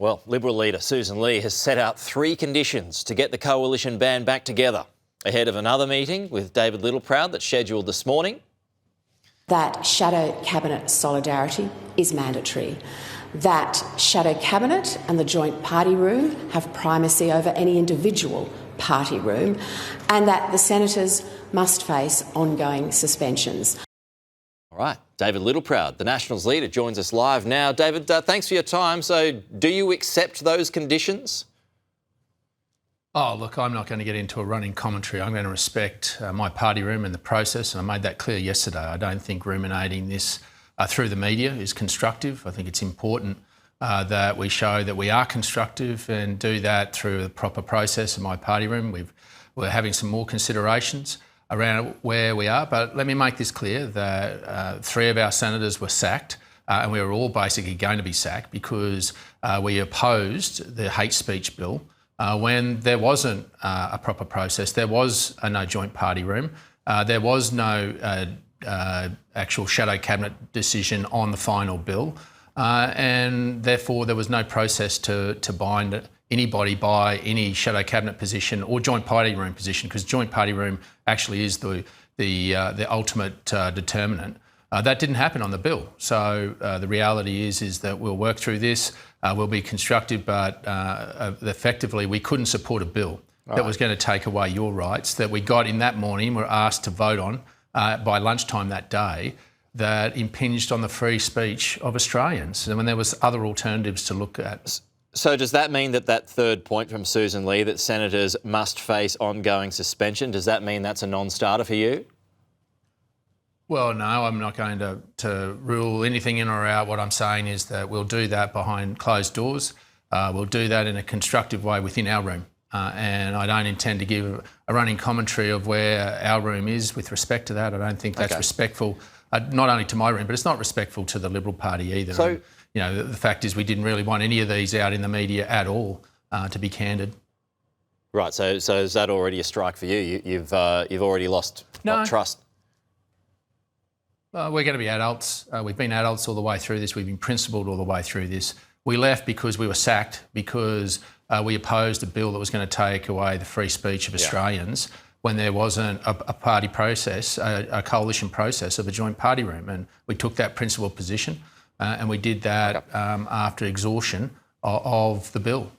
Well, Liberal leader Susan Lee has set out 3 conditions to get the coalition band back together ahead of another meeting with David Littleproud that's scheduled this morning. That shadow cabinet solidarity is mandatory. That shadow cabinet and the joint party room have primacy over any individual party room, and that the senators must face ongoing suspensions. All right, David Littleproud, the Nationals leader, joins us live now. David, thanks for your time. So do you accept those conditions? Oh, look, I'm not going to get into a running commentary. I'm going to respect my party room and the process, and I made that clear yesterday. I don't think ruminating this through the media is constructive. I think it's important that we show that we are constructive and do that through the proper process in my party room. We're having some more considerations around where we are, but let me make this clear that 3 of our senators were sacked, and we were all basically going to be sacked because we opposed the hate speech bill when there wasn't a proper process. There was no joint party room. There was no actual shadow cabinet decision on the final bill, and therefore there was no process to bind anybody by any shadow cabinet position or joint party room position, because joint party room actually is the ultimate determinant. That didn't happen on the bill. So the reality is that we'll work through this. We'll be constructive, but effectively we couldn't support a bill that was going to take away your rights that we got in that morning, were asked to vote on by lunchtime that day, that impinged on the free speech of Australians, and when there was other alternatives to look at. So does that mean that 3rd point from Susan Lee, that senators must face ongoing suspension, does that mean that's a non-starter for you? Well, no, I'm not going to rule anything in or out. What I'm saying is that we'll do that behind closed doors. We'll do that in a constructive way within our room. And I don't intend to give a running commentary of where our room is with respect to that. I don't think that's respectful, not only to my room, but it's not respectful to the Liberal Party either. So, and, you know, the fact is we didn't really want any of these out in the media at all, to be candid. Right, so is that already a strike for you? You've already lost trust? We're going to be adults. We've been adults all the way through this. We've been principled all the way through this. We left because we were sacked, because we opposed a bill that was going to take away the free speech of Australians when there wasn't a party process, a coalition process of a joint party room. And we took that principled position, and we did that after exhaustion of the bill.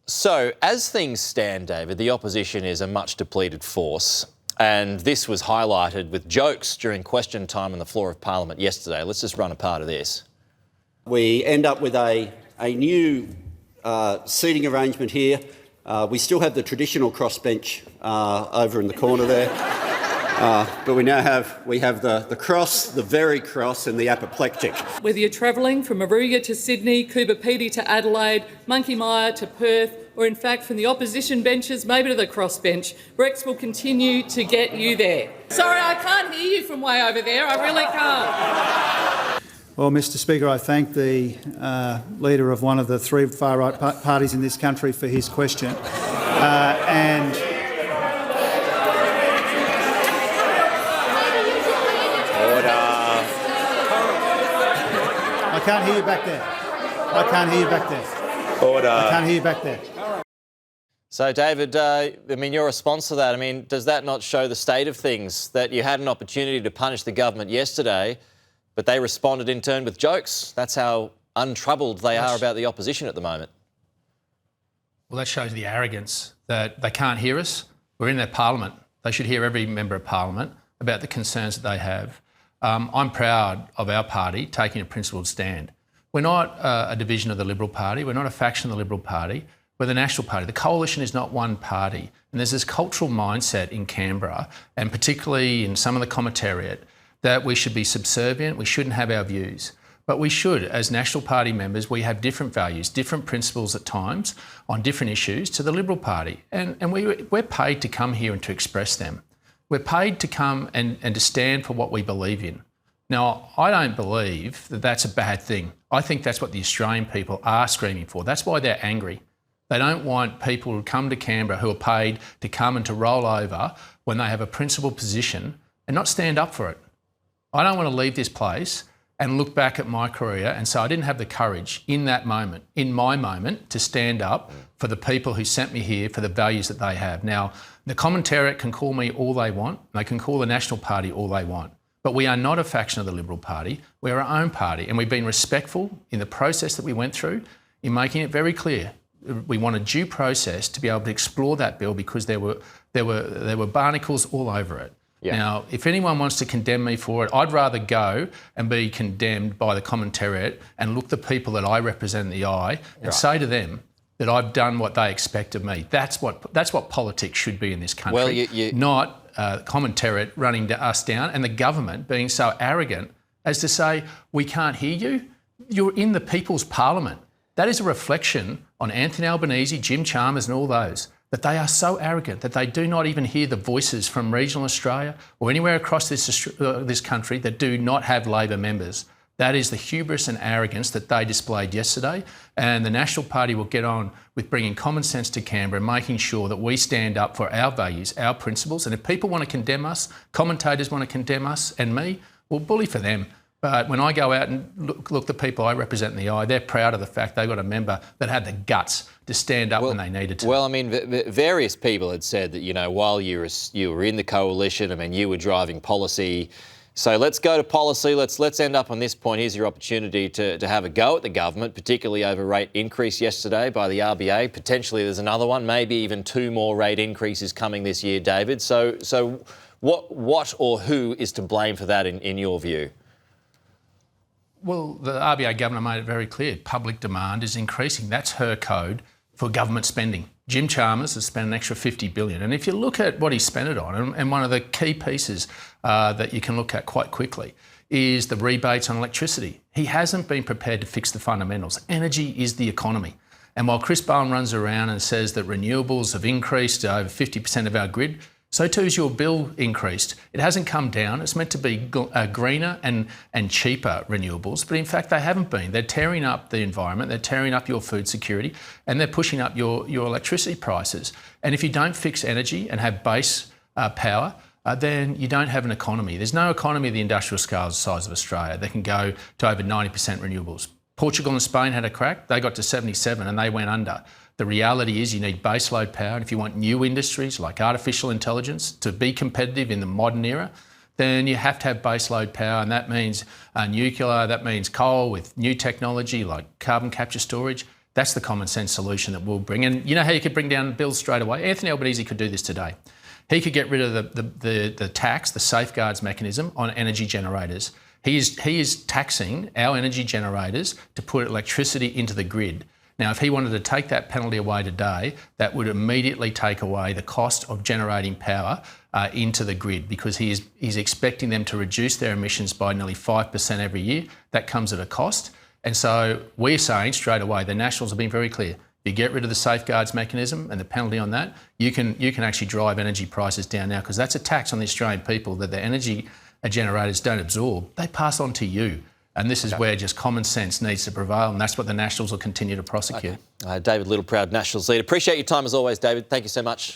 So as things stand, David, the opposition is a much depleted force. And this was highlighted with jokes during question time on the floor of Parliament yesterday. Let's just run a part of this. We end up with a new seating arrangement here. We still have the traditional crossbench over in the corner there, but we have the cross, the very cross, and the apoplectic. Whether you're travelling from Moruga to Sydney, Coober Pedy to Adelaide, Monkey Mia to Perth, or in fact from the opposition benches maybe to the crossbench, Rex will continue to get you there. Sorry, I can't hear you from way over there. I really can't. Well, Mr Speaker, I thank the leader of one of the 3 far-right parties in this country for his question. And I can't hear you back there. I can't hear you back there. Order. I can't hear you back there. So, David, I mean, your response to that, I mean, does that not show the state of things, that you had an opportunity to punish the government yesterday, but they responded in turn with jokes? That's how untroubled they are about the opposition at the moment. Well, that shows the arrogance that they can't hear us. We're in their parliament. They should hear every member of parliament about the concerns that they have. I'm proud of our party taking a principled stand. We're not a division of the Liberal Party. We're not a faction of the Liberal Party. We're the National Party. The coalition is not one party. And there's this cultural mindset in Canberra, and particularly in some of the commentariat, that we should be subservient, we shouldn't have our views. But we should, as National Party members, we have different values, different principles at times on different issues to the Liberal Party. And we're paid to come here and to express them. We're paid to come and to stand for what we believe in. Now, I don't believe that that's a bad thing. I think that's what the Australian people are screaming for. That's why they're angry. They don't want people to come to Canberra who are paid to come and to roll over when they have a principled position and not stand up for it. I don't want to leave this place and look back at my career and say I didn't have the courage in that moment, in my moment, to stand up for the people who sent me here for the values that they have. Now, the commentariat can call me all they want. They can call the National Party all they want. But we are not a faction of the Liberal Party. We're our own party, and we've been respectful in the process that we went through in making it very clear. We want a due process to be able to explore that bill because there were barnacles all over it. Yeah. Now, if anyone wants to condemn me for it, I'd rather go and be condemned by the commentariat and look the people that I represent in the eye and say to them that I've done what they expect of me. That's what politics should be in this country, not commentariat running us down and the government being so arrogant as to say, we can't hear you. You're in the People's Parliament. That is a reflection on Anthony Albanese, Jim Chalmers and all those, that they are so arrogant that they do not even hear the voices from regional Australia or anywhere across this country that do not have Labor members. That is the hubris and arrogance that they displayed yesterday, and the National Party will get on with bringing common sense to Canberra and making sure that we stand up for our values, our principles, and if people want to condemn us, commentators want to condemn us and me, well, bully for them. But when I go out and look the people I represent in the eye, they're proud of the fact they've got a member that had the guts to stand up when they needed to. Well, I mean, various people had said that, you know, while you were in the coalition, I mean, you were driving policy. So let's go to policy. Let's end up on this point. Here's your opportunity to have a go at the government, particularly over rate increase yesterday by the RBA. Potentially there's another one, maybe even 2 more rate increases coming this year, David. So what or who is to blame for that in your view? Well, the RBA governor made it very clear. Public demand is increasing. That's her code for government spending. Jim Chalmers has spent an extra $50 billion. And if you look at what he spent it on, and one of the key pieces that you can look at quite quickly is the rebates on electricity. He hasn't been prepared to fix the fundamentals. Energy is the economy. And while Chris Bowen runs around and says that renewables have increased to over 50% of our grid, so too has your bill increased. It hasn't come down. It's meant to be greener and cheaper renewables, but in fact they haven't been. They're tearing up the environment, they're tearing up your food security, and they're pushing up your electricity prices. And if you don't fix energy and have base power, then you don't have an economy. There's no economy of the industrial scale the size of Australia that can go to over 90% renewables. Portugal and Spain had a crack. They got to 77 and they went under. The reality is you need baseload power, and if you want new industries like artificial intelligence to be competitive in the modern era, then you have to have baseload power, and that means nuclear, that means coal with new technology like carbon capture storage. That's the common sense solution that we'll bring. And you know how you could bring down bills straight away? Anthony Albanese could do this today. He could get rid of the tax, the safeguards mechanism on energy generators. He is taxing our energy generators to put electricity into the grid. Now, if he wanted to take that penalty away today, that would immediately take away the cost of generating power into the grid, because he's expecting them to reduce their emissions by nearly 5% every year. That comes at a cost. And so we're saying straight away, the Nationals have been very clear. You get rid of the safeguards mechanism and the penalty on that, you can actually drive energy prices down now, because that's a tax on the Australian people that the energy generators don't absorb. They pass on to you. And this is where just common sense needs to prevail, and that's what the Nationals will continue to prosecute. David Littleproud, Nationals leader. Appreciate your time as always, David. Thank you so much.